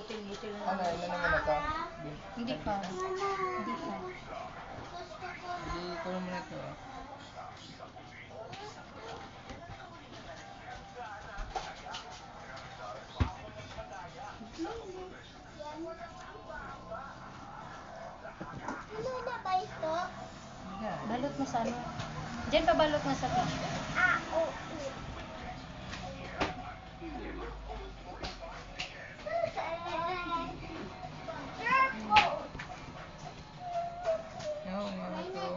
butil-butil na. Ano, ano naman ito? Hindi pa. Hindi pa. Hindi ko naman ito. Ano na ba ito? Balot mo sa ano? Diyan pa balot mo sa tissue. Oo. No, ano ito?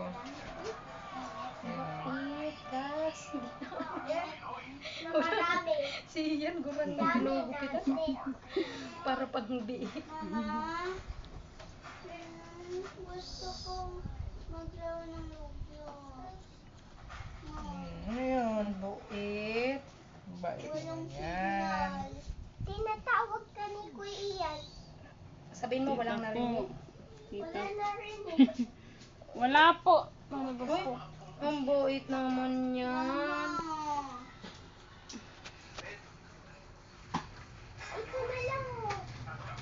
Ikas. Marami. Si Ian, gurang na ginugo kita. Para pag hindi. Gusto kong maglaro ng Roblox. Ano yun? Buit. Bait Walang naman yan. signal. Tinatawag ka ni Kuya Ian. Sabihin mo, walang narinig. Wala na rin eh. Wala po. Talaga Uy, po. ang buit naman yan. Ito na lang oh.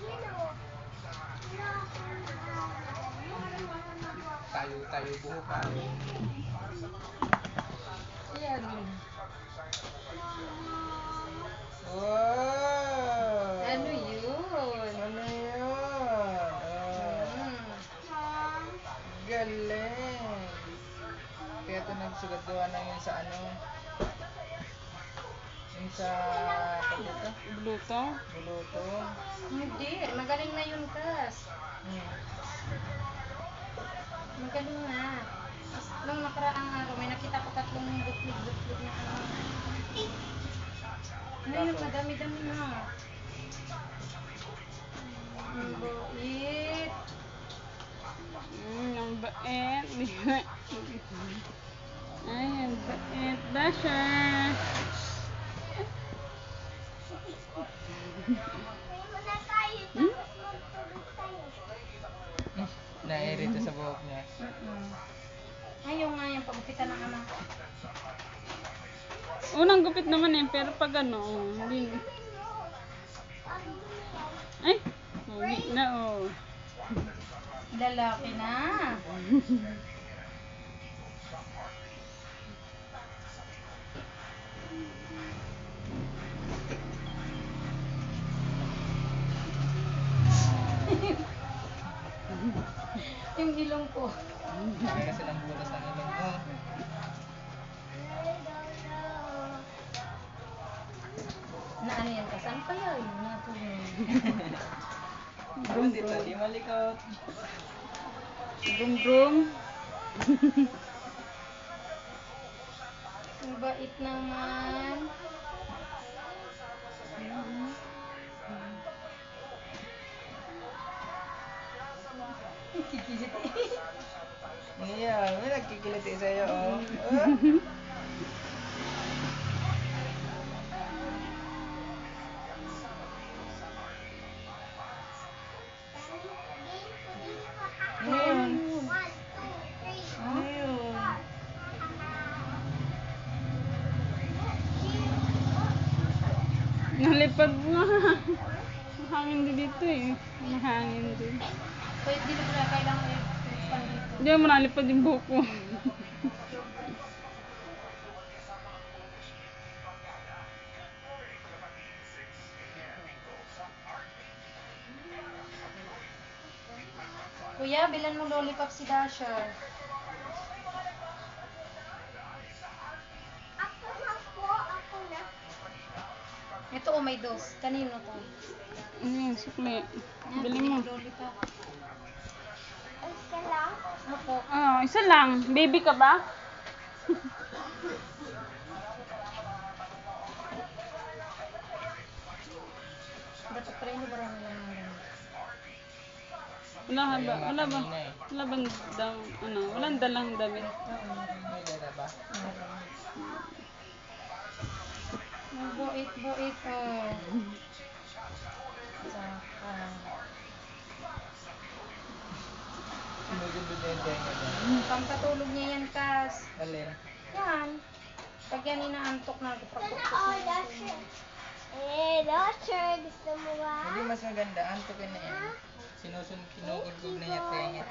Yan oh. Tayo buhukan. Yan. Wow! Ano yun? Ano yun? Galing! Kaya ito nagsugat-gawa na yun sa ano? Yun sa pagkita? Bluto. Buluto. Hindi, magaling na yun, Kas. Magaling na. Nung nakaraang araw, may nakita ko 3 butlog-butlog na ano. Ngayon, madami-dami na. Ang buit. Ang bait. Ay, ang bait. Dasher. May muna tayo. Tapos magtulog tayo. Nairito sa buhok niya. Ayaw nga yung pagupitan ng anak. Unang gupit naman eh, pero pag ano, hindi. Ay, uwi na oh. Lalaki na. Yung ilong ko. Kaya silang butas ng ilong mo. Na ano yan? Saan pa yan? Natulog. Brum dito, di malikot. Brum brum. Ang bait naman. Kikiliti. Yeah, may nagkikiliti sa'yo, oh. Ano yun? 1, 2, 3. Ano yun? Nalipad na. Mahangin din dito eh. Mahangin din. Pwede dito pala kailangan i-expand dito. Hindi mo nalipad yung buhok ko. Kuya, bilan mo lollipop si Dasher. Ako na po. Ako na. Ito oh, may dos. Kanino to? Ano yun, sukli. Yan, Bili bili mo. ko lollipop. Isa lang. Opo. Isa lang. Baby ka ba? Dapat try mo barang lang naman. Wala ba? Wala ba? Wala ba daw, ano, walang dalang damit. May dala ba? Ang buit-buit oh. Saka. Sinugod-god na yung tenga niya. Pampatulog niya yan, Kas. Alin? Yan. Pag yan inaantok na, Sana all Dasher. Dasher. Gusto mo ba? Hindi mas maganda. Anto ka na yan. Kinugulgog na niya tengit.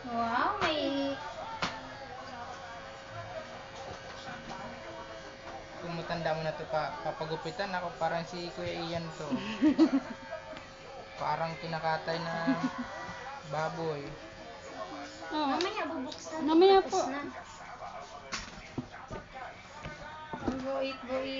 Wow, may... Kung matanda mo na to papagupitan ako, parang si Kuya Ian to. Parang kinakatay na baboy. Oh. Mamaya bubuksan. Mamaya Tapos po. na. Buit.